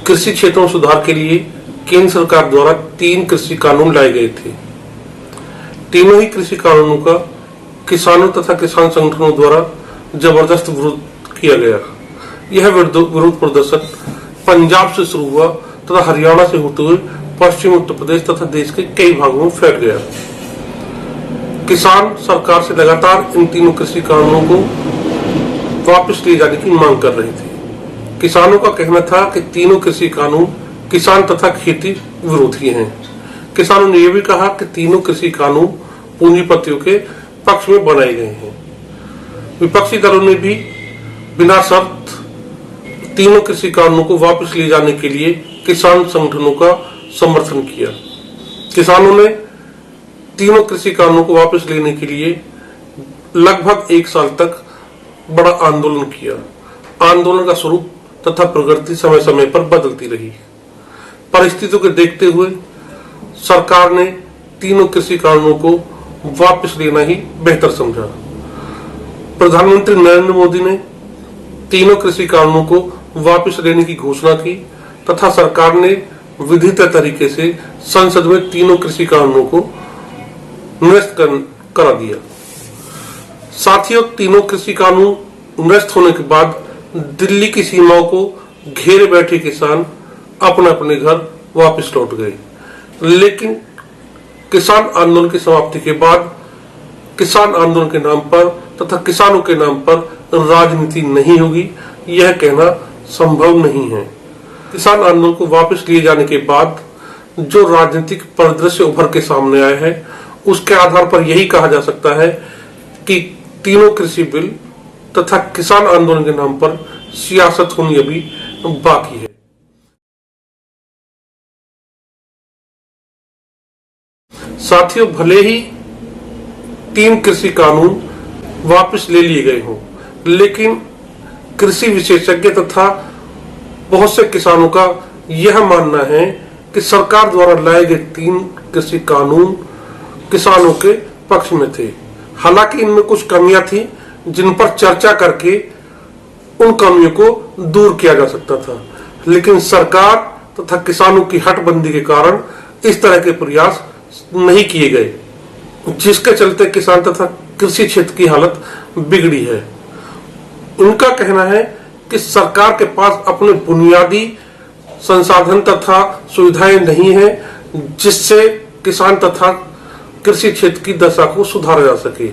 कृषि क्षेत्र में सुधार के लिए केंद्र सरकार द्वारा 3 कृषि कानून लाए गए थे। तीनों ही कृषि कानूनों का किसानों तथा किसान संगठनों द्वारा जबरदस्त विरोध किया गया। यह विरोध प्रदर्शन पंजाब से शुरू हुआ तथा हरियाणा से होते हुए पश्चिम उत्तर प्रदेश तथा देश के कई भागों में फैल गया। किसान सरकार से लगातार इन तीनों कृषि कानूनों को वापस लिए जाने की मांग कर रहे थे। किसानों का कहना था कि तीनों कृषि कानून किसान तथा खेती विरोधी हैं। किसानों ने यह भी कहा कि तीनों कृषि कानून पूंजीपतियों के पक्ष में बनाए गए हैं। विपक्षी दलों ने भी बिना शर्त तीनों कृषि कानूनों को वापस लिए जाने के लिए किसान संगठनों का समर्थन किया। किसानों ने तीनों कृषि कानूनों को वापस लेने के लिए लगभग 1 साल तक बड़ा आंदोलन किया। आंदोलन का स्वरूप तथा प्रगति समय समय पर बदलती रही। परिस्थितियों को देखते हुए सरकार ने तीनों कृषि कानूनों को वापस लेना ही बेहतर समझा। प्रधानमंत्री नरेंद्र मोदी ने तीनों कृषि कानूनों को वापस लेने की घोषणा की तथा सरकार ने विधिवत तरीके से संसद में तीनों कृषि कानूनों को निरस्त करा दिया। साथियों, तीनों कृषि कानून निरस्त होने के बाद दिल्ली की सीमाओं को घेरे बैठे किसान अपने अपने घर वापस लौट गए। लेकिन किसान आंदोलन की समाप्ति के बाद किसान आंदोलन के नाम पर तथा किसानों के नाम पर राजनीति नहीं होगी, यह कहना संभव नहीं है। किसान आंदोलन को वापस लिए जाने के बाद जो राजनीतिक परिदृश्य उभर के सामने आया है, उसके आधार पर यही कहा जा सकता है कि तीनों कृषि बिल तथा किसान आंदोलन के नाम पर सियासत होनी अभी बाकी है। साथियों, भले ही 3 कृषि कानून वापस ले लिए गए हों, लेकिन कृषि विशेषज्ञ तथा बहुत से किसानों का यह मानना है कि सरकार द्वारा लाए गए 3 कृषि कानून किसानों के पक्ष में थे। हालांकि इनमें कुछ कमियां थी जिन पर चर्चा करके उन कमियों को दूर किया जा सकता था, लेकिन सरकार तथा किसानों की हटबंदी के कारण इस तरह के प्रयास नहीं किए गए, जिसके चलते किसान तथा कृषि क्षेत्र की हालत बिगड़ी है। उनका कहना है कि सरकार के पास अपने बुनियादी संसाधन तथा सुविधाएं नहीं है जिससे किसान तथा कृषि क्षेत्र की दशा को सुधारा जा सके।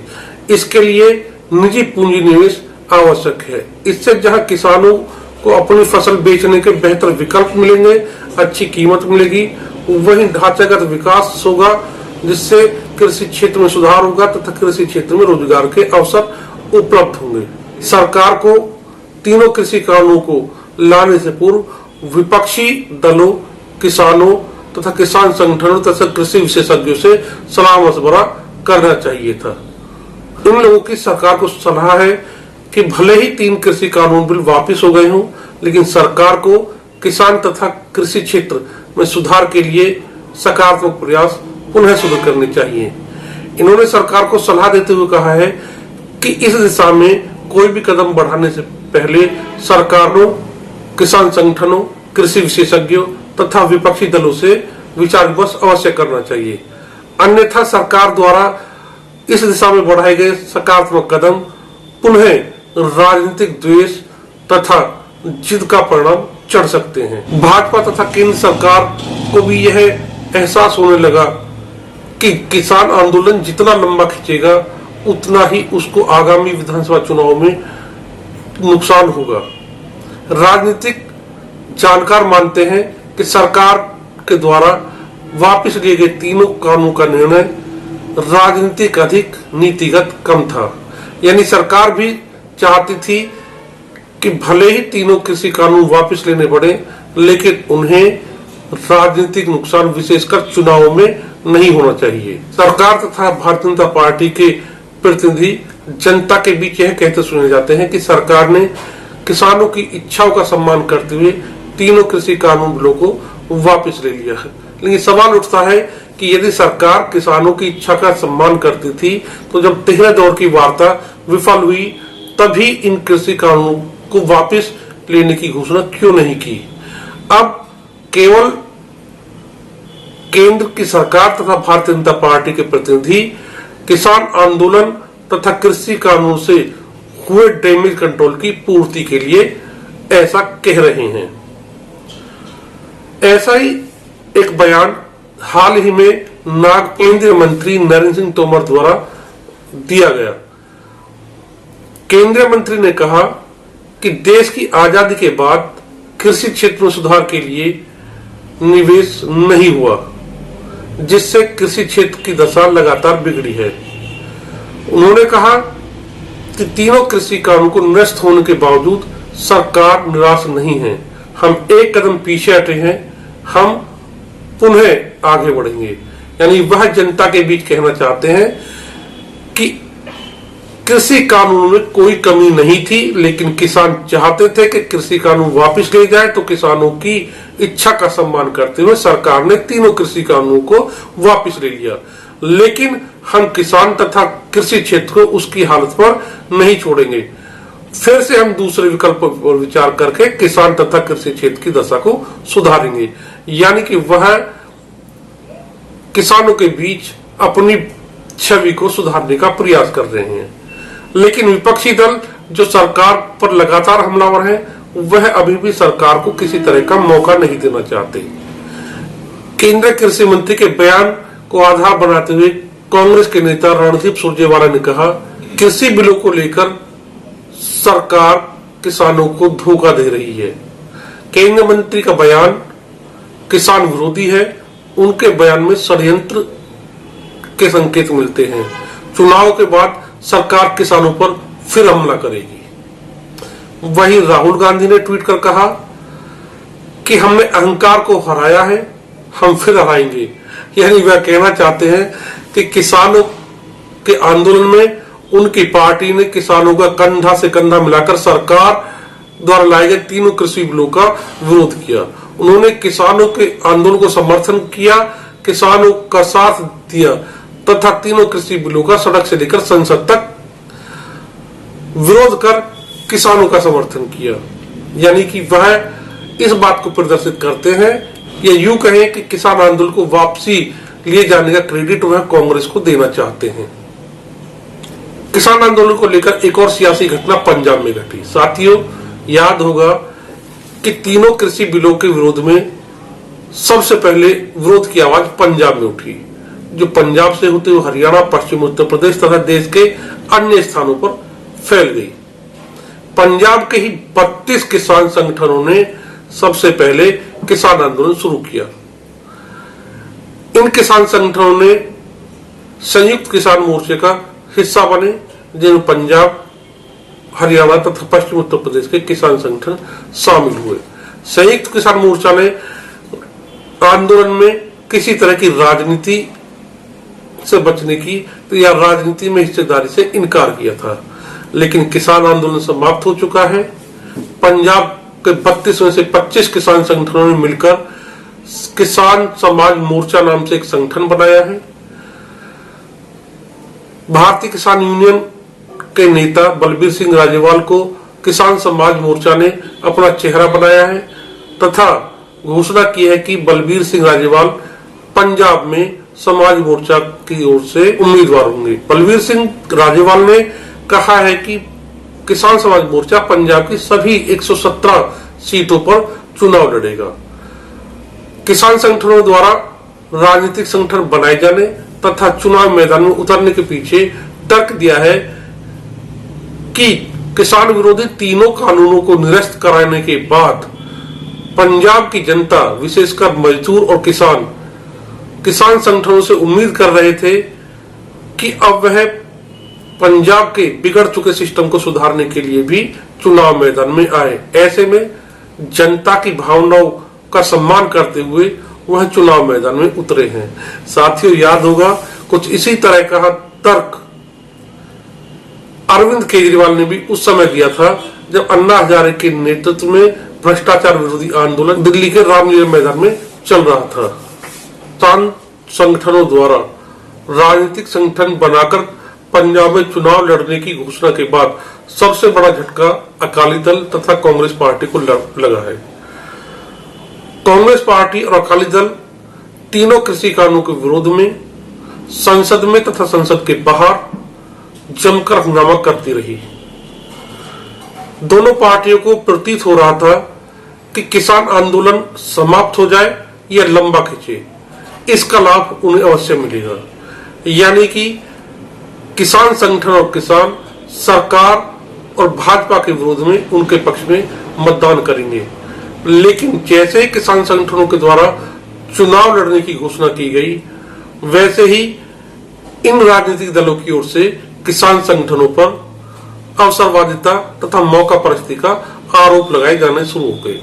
इसके लिए निजी पूंजी निवेश आवश्यक है। इससे जहां किसानों को अपनी फसल बेचने के बेहतर विकल्प मिलेंगे, अच्छी कीमत मिलेगी, वहीं ढांचागत विकास होगा जिससे कृषि क्षेत्र में सुधार होगा तथा कृषि क्षेत्र में रोजगार के अवसर उपलब्ध होंगे। सरकार को तीनों कृषि कानूनों को लाने से पूर्व विपक्षी दलों, किसानों तथा किसान संगठनों तथा कृषि विशेषज्ञों से सलाह मशवरा करना चाहिए था। इन लोगों की सरकार को सलाह है कि भले ही 3 कृषि कानून बिल वापस हो गए हों, लेकिन सरकार को किसान तथा कृषि क्षेत्र में सुधार के लिए सकारात्मक प्रयास पुनः शुरू करने चाहिए। इन्होंने सरकार को सलाह देते हुए कहा है कि इस दिशा में कोई भी कदम बढ़ाने से पहले सरकारों, किसान संगठनों, कृषि विशेषज्ञों तथा विपक्षी दलों से विचार विमर्श अवश्य करना चाहिए। अन्यथा सरकार द्वारा इस दिशा में बढ़ाए गए सकारात्मक कदम पुनः राजनीतिक द्वेष तथा जिद का परिणाम चढ़ सकते हैं। भाजपा तथा केंद्र सरकार को भी यह एहसास होने लगा कि किसान आंदोलन जितना लंबा खींचेगा उतना ही उसको आगामी विधानसभा चुनाव में नुकसान होगा। राजनीतिक जानकार मानते हैं कि सरकार के द्वारा वापस लिए गए तीनों कानूनों का निर्णय राजनीतिक अधिक नीतिगत कम था। यानी सरकार भी चाहती थी कि भले ही तीनों कृषि कानून वापस लेने पड़े, लेकिन उन्हें राजनीतिक नुकसान विशेषकर चुनाव में नहीं होना चाहिए। सरकार तथा भारतीय जनता पार्टी के प्रतिनिधि जनता के बीच यह कहते सुने जाते हैं कि सरकार ने किसानों की इच्छाओं का सम्मान करते हुए तीनों कृषि कानून बिलों को वापस ले लिया है। लेकिन सवाल उठता है कि यदि सरकार किसानों की इच्छा का सम्मान करती थी तो जब 13 दौर की वार्ता विफल हुई तभी इन कृषि कानूनों को वापस लेने की घोषणा क्यों नहीं की? अब केवल केंद्र की सरकार तथा भारतीय जनता पार्टी के प्रतिनिधि किसान आंदोलन तथा कृषि कानून से हुए डैमेज कंट्रोल की पूर्ति के लिए ऐसा कह रहे हैं। ऐसा ही एक बयान हाल ही में केंद्रीय मंत्री नरेंद्र सिंह तोमर द्वारा दिया गया। केंद्रीय मंत्री ने कहा कि देश की आजादी के बाद कृषि क्षेत्र में सुधार के लिए निवेश नहीं हुआ, जिससे कृषि क्षेत्र की दशा लगातार बिगड़ी है। उन्होंने कहा कि तीनों कृषि कानून को निरस्त होने के बावजूद सरकार निराश नहीं है। हम एक कदम पीछे हटे हैं, हम पुनः आगे बढ़ेंगे। यानी वह जनता के बीच कहना चाहते हैं कि कृषि कानून में कोई कमी नहीं थी, लेकिन किसान चाहते थे कि कृषि कानून वापस ले जाए, तो किसानों की इच्छा का सम्मान करते हुए सरकार ने तीनों कृषि कानूनों को वापस ले लिया। लेकिन हम किसान तथा कृषि क्षेत्र को उसकी हालत पर नहीं छोड़ेंगे। फिर से हम दूसरे विकल्प पर विचार करके किसान तथा कृषि क्षेत्र की दशा को सुधारेंगे। यानी कि वह किसानों के बीच अपनी छवि को सुधारने का प्रयास कर रहे हैं। लेकिन विपक्षी दल जो सरकार पर लगातार हमलावर हैं, वह अभी भी सरकार को किसी तरह का मौका नहीं देना चाहते। केंद्रीय कृषि मंत्री के बयान को आधार बनाते हुए कांग्रेस के नेता रणदीप सुरजेवाला ने कहा, कृषि बिलों को लेकर सरकार किसानों को धोखा दे रही है। केंद्रीय मंत्री का बयान किसान विरोधी है। उनके बयान में षड्यंत्र के संकेत मिलते हैं। चुनाव के बाद सरकार किसानों पर फिर हमला करेगी। वहीं राहुल गांधी ने ट्वीट कर कहा कि हमने अहंकार को हराया है, हम फिर हराएंगे। यानी वह कहना चाहते हैं कि किसानों के आंदोलन में उनकी पार्टी ने किसानों का कंधा से कंधा मिलाकर सरकार द्वारा लाए गए तीनों कृषि बिलों का विरोध किया। उन्होंने किसानों के आंदोलन को समर्थन किया, किसानों का साथ दिया तथा तीनों कृषि बिलों का सड़क से लेकर संसद तक विरोध कर किसानों का समर्थन किया। यानी कि वह इस बात को प्रदर्शित करते हैं, या यूं कहें कि किसान आंदोलन को वापसी लिए जाने का क्रेडिट वह कांग्रेस को देना चाहते हैं। किसान आंदोलन को लेकर एक और सियासी घटना पंजाब में घटी। साथियों, याद होगा कि तीनों कृषि बिलों के विरोध में सबसे पहले विरोध की आवाज पंजाब में उठी, जो पंजाब से होते हुए हरियाणा, पश्चिम उत्तर प्रदेश तथा देश के अन्य स्थानों पर फैल गई। पंजाब के ही 32 किसान संगठनों ने सबसे पहले किसान आंदोलन शुरू किया। इन किसान संगठनों ने संयुक्त किसान मोर्चे का हिस्सा बने, जिनमें पंजाब, हरियाणा तथा पश्चिम उत्तर प्रदेश के किसान संगठन शामिल हुए। संयुक्त किसान मोर्चा ने आंदोलन में किसी तरह की राजनीति से बचने की या राजनीति में हिस्सेदारी से इनकार किया था, लेकिन किसान आंदोलन समाप्त हो चुका है। पंजाब के 32 में से 25 किसान संगठनों ने मिलकर किसान समाज मोर्चा नाम से एक संगठन बनाया है। भारतीय किसान यूनियन के नेता बलबीर सिंह राजेवाल को किसान समाज मोर्चा ने अपना चेहरा बनाया है तथा घोषणा की है कि बलबीर सिंह राजेवाल पंजाब में समाज मोर्चा की ओर से उम्मीदवार होंगे। बलबीर सिंह राजेवाल ने कहा है कि किसान समाज मोर्चा पंजाब की सभी 117 सीटों पर चुनाव लड़ेगा। किसान संगठनों द्वारा राजनीतिक संगठन बनाए जाने तथा चुनाव मैदान में उतरने के पीछे तर्क दिया है कि किसान विरोधी तीनों कानूनों को निरस्त कराने के बाद पंजाब की जनता, विशेषकर मजदूर और किसान संगठनों से उम्मीद कर रहे थे कि अब वह पंजाब के बिगड़ चुके सिस्टम को सुधारने के लिए भी चुनाव मैदान में आए। ऐसे में जनता की भावनाओं का सम्मान करते हुए वह चुनाव मैदान में उतरे हैं। साथियों, याद होगा कुछ इसी तरह का तर्क अरविंद केजरीवाल ने भी उस समय दिया था जब अन्ना हजारे के नेतृत्व में भ्रष्टाचार विरोधी आंदोलन दिल्ली के रामलीला मैदान में चल रहा था। किसान संगठनों द्वारा राजनीतिक संगठन बनाकर पंजाब में चुनाव लड़ने की घोषणा के बाद सबसे बड़ा झटका अकाली दल तथा कांग्रेस पार्टी को लगा है। कांग्रेस पार्टी और अकाली दल तीनों कृषि कानून के विरोध में संसद में तथा संसद के बाहर जमकर हंगामा करती रही। दोनों पार्टियों को प्रतीत हो रहा था कि किसान आंदोलन समाप्त हो जाए या लंबा खींचे, इसका लाभ उन्हें अवश्य मिलेगा। यानी कि किसान संगठन और किसान सरकार और भाजपा के विरोध में उनके पक्ष में मतदान करेंगे। लेकिन जैसे ही किसान संगठनों के द्वारा चुनाव लड़ने की घोषणा की गई, वैसे ही इन राजनीतिक दलों की ओर से किसान संगठनों पर अवसरवादिता तथा मौका परस्ती का आरोप लगाए जाने शुरू हो गए।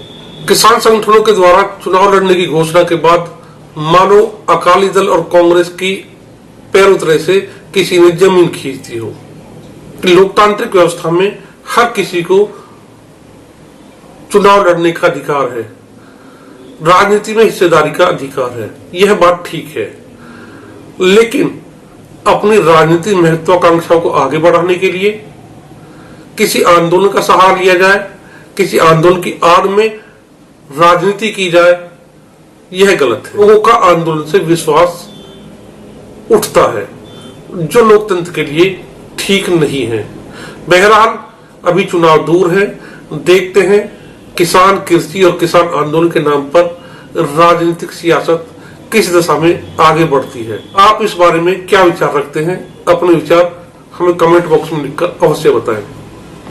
किसान संगठनों के द्वारा चुनाव लड़ने की घोषणा के बाद मानो अकाली दल और कांग्रेस की पैर उतरे से किसी ने जमीन खींच दी हो। लोकतांत्रिक व्यवस्था में हर किसी को चुनाव लड़ने का अधिकार है, राजनीति में हिस्सेदारी का अधिकार है, यह बात ठीक है। लेकिन अपनी राजनीतिक महत्वाकांक्षाओं को आगे बढ़ाने के लिए किसी आंदोलन का सहारा लिया जाए, किसी आंदोलन की आड़ में राजनीति की जाए, यह गलत है। लोगों का आंदोलन से विश्वास उठता है, जो लोकतंत्र के लिए ठीक नहीं है। बहरहाल अभी चुनाव दूर है, देखते हैं किसान कृषि और किसान आंदोलन के नाम पर राजनीतिक सियासत किस दिशा में आगे बढ़ती है। आप इस बारे में क्या विचार रखते हैं? अपने विचार हमें कमेंट बॉक्स में लिखकर अवश्य बताएं।